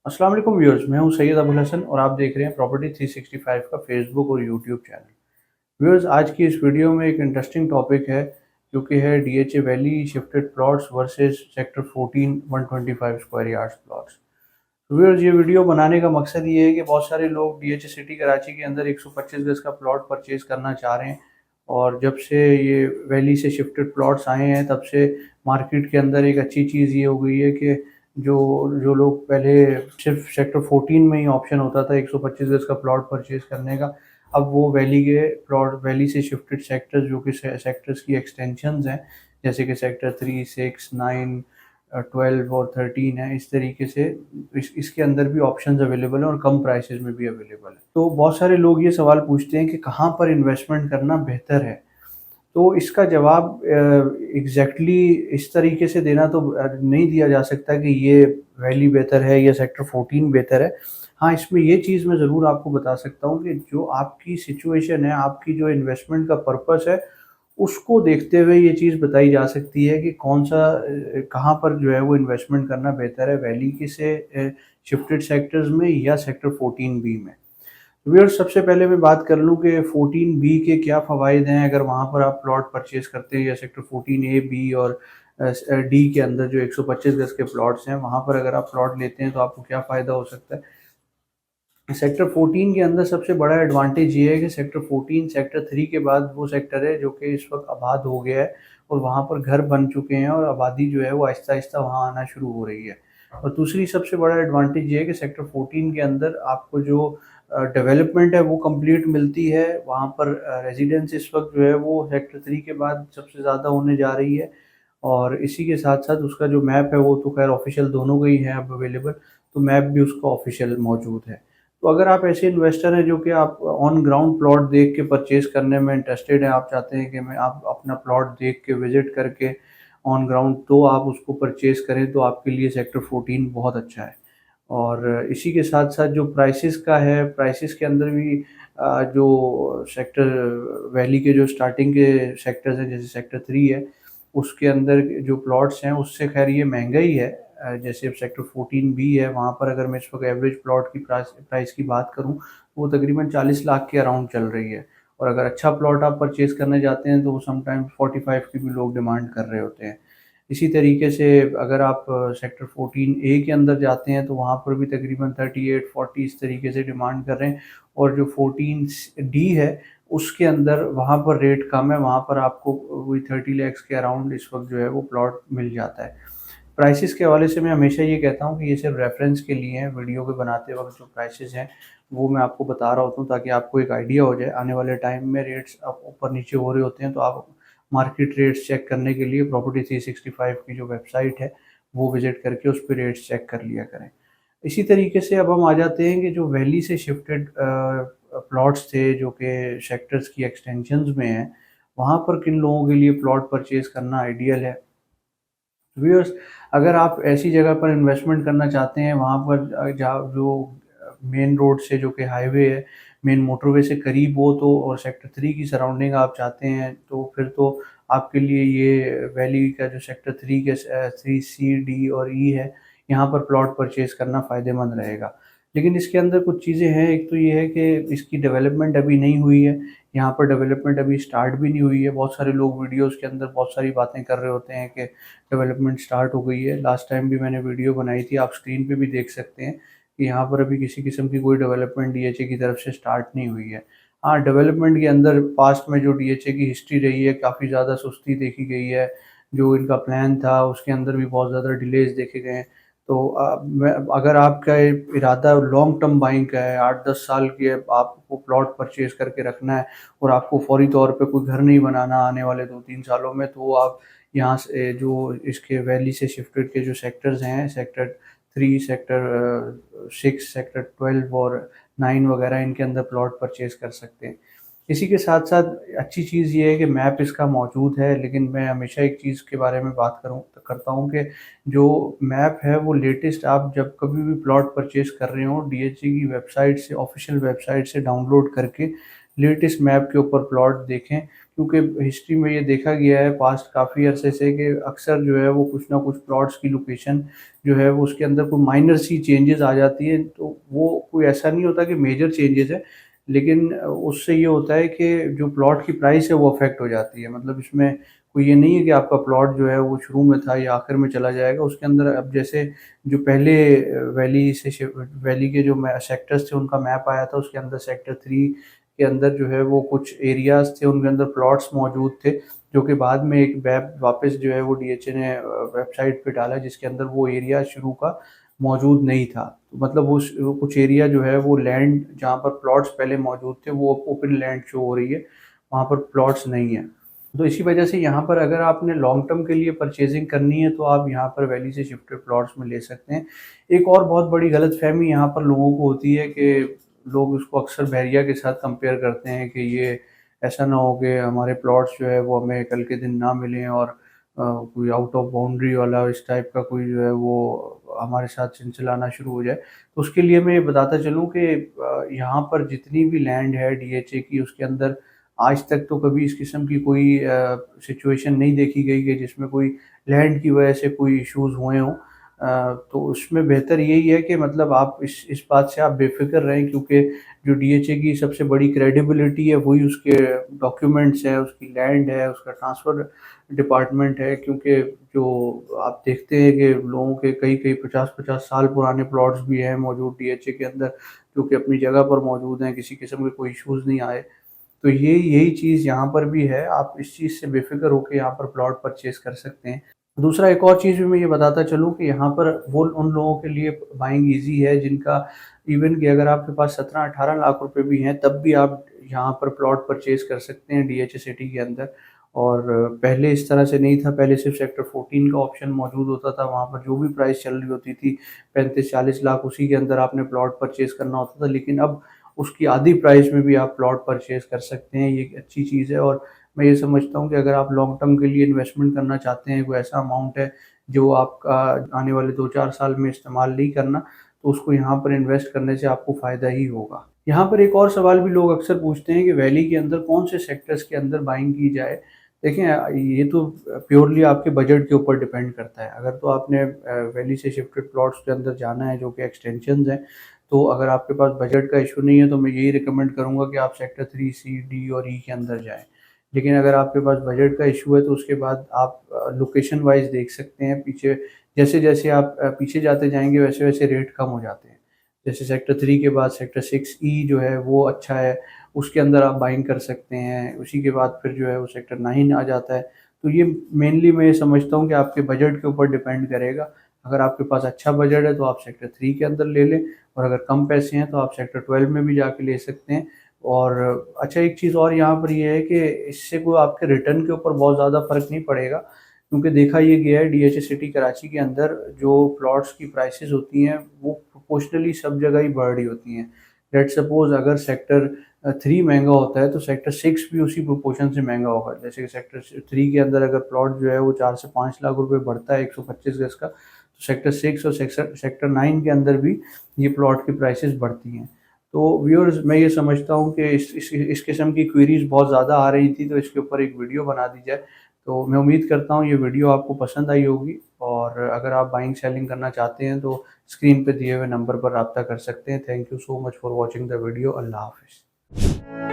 अस्सलाम वालेकुम व्यूअर्स, मैं हूं सैयद अबुल हसन और आप देख रहे हैं प्रॉपर्टी 365 का फेसबुक और यूट्यूब चैनल। व्यूअर्स, आज की इस वीडियो में एक इंटरेस्टिंग टॉपिक है जो कि है DHA valley shifted plots versus sector 14 125 square yards plots. Viewers, ये वीडियो बनाने का मकसद ये है कि बहुत सारे लोग डीएचए सिटी कराची के अंदर 125 गज का प्लॉट परचेज करना चाह रहे हैं। और जब से ये वैली से शिफ्टेड प्लॉट्स आए हैं तब से मार्केट के अंदर एक अच्छी चीज़ ये हो गई है कि जो जो लोग पहले सिर्फ सेक्टर 14 में ही ऑप्शन होता था 125 गज का प्लॉट परचेज करने का, अब वो वैली के प्लॉट वैली से शिफ्टेड सेक्टर्स जो कि सेक्टर्स की एक्सटेंशंस हैं, जैसे कि सेक्टर 3, 6, 9, 12 और 13 है। इस तरीके से इसके अंदर भी ऑप्शंस अवेलेबल हैं और कम प्राइसेस में भी अवेलेबल है। तो बहुत सारे लोग ये सवाल पूछते हैं कि कहाँ पर इन्वेस्टमेंट करना बेहतर है। तो इसका जवाब एग्जैक्टली इस तरीके से देना तो नहीं दिया जा सकता कि ये वैली बेहतर है या सेक्टर 14 बेहतर है। हाँ, इसमें ये चीज़ मैं ज़रूर आपको बता सकता हूँ कि जो आपकी सिचुएशन है, आपकी जो इन्वेस्टमेंट का पर्पस है, उसको देखते हुए ये चीज़ बताई जा सकती है कि कौन-सा कहाँ पर जो है वो इन्वेस्टमेंट करना बेहतर है, वैली के से शिफ्टेड सेक्टर्स में या सेक्टर 14 बी में। व्यूअर्स, सबसे पहले मैं बात कर लूँ कि 14 बी के क्या फ़वाइद हैं अगर वहाँ पर आप प्लॉट परचेज़ करते हैं, या सेक्टर 14 ए, बी और डी के अंदर जो 125 गज़ के प्लॉट्स हैं, वहाँ पर अगर आप प्लॉट लेते हैं तो आपको क्या फ़ायदा हो सकता है। सेक्टर 14 के अंदर सबसे बड़ा एडवांटेज ये है कि सेक्टर 14 सेक्टर 3 के बाद वो सेक्टर है जो कि इस वक्त आबाद हो गया है और वहाँ पर घर बन चुके हैं और आबादी जो है वो आहिस्ता आहिस्ता वहाँ आना शुरू हो रही है। और दूसरी सबसे बड़ा एडवांटेज ये है कि सेक्टर 14 के अंदर आपको जो डेवलपमेंट है वो कंप्लीट मिलती है। वहाँ पर रेजिडेंस इस वक्त जो है वो सेक्टर 3 के बाद सबसे ज़्यादा होने जा रही है। और इसी के साथ साथ उसका जो मैप है वो तो खैर ऑफिशियल दोनों का ही है अब अवेलेबल, तो मैप भी उसका ऑफिशियल मौजूद है। तो अगर आप ऐसे इन्वेस्टर हैं जो कि आप ऑन ग्राउंड प्लॉट देख के परचेज करने में इंटरेस्टेड हैं, आप चाहते हैं कि मैं आप अपना प्लॉट देख के विजिट करके ऑन ग्राउंड तो आप उसको परचेज करें, तो आपके लिए सेक्टर 14 बहुत अच्छा है। और इसी के साथ साथ जो प्राइसेस का है, प्राइसेस के अंदर भी जो सेक्टर वैली के जो स्टार्टिंग के सेक्टर्स हैं, जैसे सेक्टर 3 है, उसके अंदर जो प्लॉट्स हैं उससे खैर ये महंगा ही है। जैसे सेक्टर 14 बी है, वहाँ पर अगर मैं इस वक्त एवरेज प्लॉट की प्राइस की बात करूँ, वो तकरीबन 40 लाख के अराउंड चल रही है। और अगर अच्छा प्लॉट आप परचेज़ करने जाते हैं तो वो समटाइम्स 45 की भी लोग डिमांड कर रहे होते हैं। इसी तरीके से अगर आप सेक्टर 14 ए के अंदर जाते हैं तो वहाँ पर भी तकरीबन 38-40 इस तरीके से डिमांड कर रहे हैं। और जो 14 डी है उसके अंदर वहाँ पर रेट कम है, वहाँ पर आपको वही 30 लैक्स के अराउंड इस वक्त जो है वो प्लॉट मिल जाता है। प्राइसेस के हवाले से मैं हमेशा ये कहता हूँ कि ये सिर्फ रेफरेंस के लिए हैं, वीडियो को बनाते वक्त जो प्राइसेस हैं वो मैं आपको बता रहा होता हूँ ताकि आपको एक आइडिया हो जाए। आने वाले टाइम में रेट्स अब ऊपर नीचे हो रहे होते हैं तो आप मार्केट रेट्स चेक करने के लिए प्रॉपर्टी 365 की जो वेबसाइट है वो विजिट करके उस पर रेट्स चेक कर लिया करें। इसी तरीके से अब हम आ जाते हैं कि जो वैली से शिफ्टेड प्लॉट्स थे जो कि सेक्टर्स की एक्सटेंशंस में हैं, वहाँ पर किन लोगों के लिए प्लॉट परचेज़ करना आइडियल है। व्यूअर्स, अगर आप ऐसी जगह पर इन्वेस्टमेंट करना चाहते हैं वहाँ पर जहाँ जो मेन रोड से जो कि हाईवे है, मेन मोटरवे से करीब हो, तो और सेक्टर 3 की सराउंडिंग आप चाहते हैं तो फिर तो आपके लिए ये वैली का जो सेक्टर 3 के 3 सी, डी और ई है, यहाँ पर प्लॉट परचेज़ करना फ़ायदेमंद रहेगा। लेकिन इसके अंदर कुछ चीज़ें हैं, एक तो ये है कि इसकी डेवलपमेंट अभी नहीं हुई है, यहाँ पर डेवलपमेंट अभी स्टार्ट भी नहीं हुई है। बहुत सारे लोग वीडियोज़ के अंदर बहुत सारी बातें कर रहे होते हैं कि डेवलपमेंट स्टार्ट हो गई है। लास्ट टाइम भी मैंने वीडियो बनाई थी, आप स्क्रीन पे भी देख सकते हैं कि यहाँ पर अभी किसी किस्म की कोई डेवलपमेंट डीएचए की तरफ से स्टार्ट नहीं हुई है। हाँ, डेवलपमेंट के अंदर पास्ट में जो डीएचए की हिस्ट्री रही है, काफ़ी ज़्यादा सुस्ती देखी गई है। जो इनका प्लान था उसके अंदर भी बहुत ज़्यादा डिलेज़ देखे गए हैं। तो मैं अगर आपका इरादा लॉन्ग टर्म बाइंग का है, 8-10 साल के आपको प्लॉट परचेज़ करके रखना है और आपको फ़ौरी तौर पे कोई घर नहीं बनाना आने वाले 2-3 सालों में, तो आप यहाँ से जो इसके वैली से शिफ्टेड के जो सेक्टर्स हैं, सेक्टर 3, सेक्टर 6, सेक्टर 12 और 9 वगैरह, इनके अंदर प्लॉट परचेज़ कर सकते हैं। इसी के साथ-साथ अच्छी चीज़ ये है कि मैप इसका मौजूद है, लेकिन मैं हमेशा एक चीज़ के बारे में बात करता हूँ कि जो मैप है वो लेटेस्ट आप जब कभी भी प्लॉट परचेज़ कर रहे हो, डीएचए की वेबसाइट से, ऑफ़िशियल वेबसाइट से डाउनलोड करके लेटेस्ट मैप के ऊपर प्लॉट देखें, क्योंकि हिस्ट्री में ये देखा गया है पास्ट काफ़ी अरसे से कि अक्सर जो है वो कुछ ना कुछ प्लॉट्स की लोकेशन जो है वो उसके अंदर कोई माइनर सी चेंजेस आ जाती है, तो वो कोई ऐसा नहीं होता कि मेजर चेंजेस है, लेकिन उससे ये होता है कि जो प्लॉट की प्राइस है वो अफेक्ट हो जाती है। मतलब इसमें कोई ये नहीं है कि आपका प्लॉट जो है वो शुरू में था या आखिर में चला जाएगा। उसके अंदर अब जैसे जो पहले वैली के जो सेक्टर्स थे उनका मैप आया था, उसके अंदर सेक्टर 3 के अंदर जो है वो कुछ एरियाज़ थे, उनके अंदर प्लॉट्स मौजूद थे, जो कि बाद में एक वेब वापस जो है वो डीएचए ने वेबसाइट पे डाला, जिसके अंदर वो एरिया शुरू का मौजूद नहीं था। तो मतलब वो कुछ एरिया जो है वो लैंड जहाँ पर प्लॉट्स पहले मौजूद थे वो ओपन लैंड शो हो रही है, वहाँ पर प्लॉट्स नहीं है। तो इसी वजह से यहाँ पर अगर आपने लॉन्ग टर्म के लिए परचेजिंग करनी है तो आप यहाँ पर वैली से शिफ्टेड प्लॉट्स में ले सकते हैं। एक और बहुत बड़ी गलतफहमी यहाँ पर लोगों को होती है कि लोग उसको अक्सर बहरिया के साथ कंपेयर करते हैं कि ये ऐसा ना हो कि हमारे प्लॉट्स जो है वो हमें कल के दिन ना मिलें और कोई आउट ऑफ बाउंड्री वाला इस टाइप का कोई जो है वो हमारे साथ चंचलाना शुरू हो जाए। तो उसके लिए मैं ये बताता चलूँ कि यहाँ पर जितनी भी लैंड है डीएचए की, उसके अंदर आज तक तो कभी इस किस्म की कोई सिचुएशन नहीं देखी गई कि जिसमें कोई लैंड की वजह से कोई इश्यूज़ हुए हों। तो उसमें बेहतर यही है कि मतलब आप इस बात से आप बेफ़िक्र रहें, क्योंकि जो डीएचए की सबसे बड़ी क्रेडिबिलिटी है वही उसके डॉक्यूमेंट्स है, उसकी लैंड है, उसका ट्रांसफ़र डिपार्टमेंट है। क्योंकि जो आप देखते हैं कि लोगों के कई-कई 50-50 साल पुराने प्लॉट्स भी हैं मौजूद डीएचए के अंदर, जो कि अपनी जगह पर मौजूद हैं, किसी किस्म के कोई इश्यूज़ नहीं आए। तो यही चीज़ यहाँ पर भी है, आप इस चीज़ से बेफ़िक्र होके यहाँ पर प्लॉट परचेज़ कर सकते हैं। दूसरा एक और चीज़ भी मैं ये बताता चलूँ कि यहाँ पर वो उन लोगों के लिए बाइंग ईज़ी है जिनका इवन कि अगर आपके पास 17-18 लाख रुपए भी हैं, तब भी आप यहाँ पर प्लॉट परचेज़ कर सकते हैं डीएचए सिटी के अंदर। और पहले इस तरह से नहीं था, पहले सिर्फ़ सेक्टर 14 का ऑप्शन मौजूद होता था, वहाँ पर जो भी प्राइस चल रही होती थी 35-40 लाख, उसी के अंदर आपने प्लॉट परचेज़ करना होता था। लेकिन अब उसकी आधी प्राइस में भी आप प्लॉट परचेज़ कर सकते हैं, ये एक अच्छी चीज़ है। और मैं ये समझता हूँ कि अगर आप लॉन्ग टर्म के लिए इन्वेस्टमेंट करना चाहते हैं, कोई ऐसा अमाउंट है जो आपका आने वाले 2-4 साल में इस्तेमाल नहीं करना, तो उसको यहाँ पर इन्वेस्ट करने से आपको फ़ायदा ही होगा। यहाँ पर एक और सवाल भी लोग अक्सर पूछते हैं कि वैली के अंदर कौन से सेक्टर्स के अंदर बाइंग की जाए? देखें, ये तो प्योरली आपके बजट के ऊपर डिपेंड करता है। अगर तो आपने वैली से शिफ्टेड प्लॉट्स के अंदर जाना है जो कि एक्सटेंशंस हैं, तो अगर आपके पास बजट का इश्यू नहीं है तो मैं यही रिकमेंड करूँगा कि आप सेक्टर 3 सी, डी और ई के अंदर जाएँ। लेकिन अगर आपके पास बजट का इश्यू है तो उसके बाद आप लोकेशन वाइज़ देख सकते हैं। पीछे जैसे-जैसे आप पीछे जाते जाएँगे वैसे-वैसे रेट कम हो जाते हैं। जैसे सेक्टर 3 के बाद सेक्टर 6 ई जो है वो अच्छा है, उसके अंदर आप बाइंग कर सकते हैं। उसी के बाद फिर जो है वो सेक्टर 9 आ जाता है। तो ये मेनली मैं ये समझता हूँ कि आपके बजट के ऊपर डिपेंड करेगा। अगर आपके पास अच्छा बजट है तो आप सेक्टर 3 के अंदर ले लें, और अगर कम पैसे हैं तो आप सेक्टर 12 में भी जाके ले सकते हैं। और अच्छा, एक चीज़ और यहाँ पर ये है कि इससे कोई आपके रिटर्न के ऊपर बहुत ज़्यादा फ़र्क नहीं पड़ेगा, क्योंकि देखा ये गया है डीएचए सिटी कराची के अंदर जो प्लॉट्स की प्राइसेस होती हैं वो प्रोपोर्शनली सब जगह ही बढ़ रही होती हैं। लेट्स सपोज़ अगर सेक्टर 3 महँगा होता है तो सेक्टर 6 भी उसी प्रोपोर्शन से महँगा होगा। जैसे कि सेक्टर 3 के अंदर अगर प्लॉट जो है वो 4 से 5 लाख रुपए बढ़ता है 125 गज़ का, तो सेक्टर 6 और सेक्टर 9 के अंदर भी ये प्लॉट की प्राइसेस बढ़ती हैं। तो व्यूअर्स, मैं ये समझता हूँ कि इस किस्म की क्वेरीज़ बहुत ज़्यादा आ रही थी, तो इसके ऊपर एक वीडियो बना दी जाए। तो मैं उम्मीद करता हूँ ये वीडियो आपको पसंद आई होगी, और अगर आप बाइंग सेलिंग करना चाहते हैं तो स्क्रीन पे दिए हुए नंबर पर राब्ता कर सकते हैं। Thank you so much for watching the video. अल्लाह हाफ़िज़।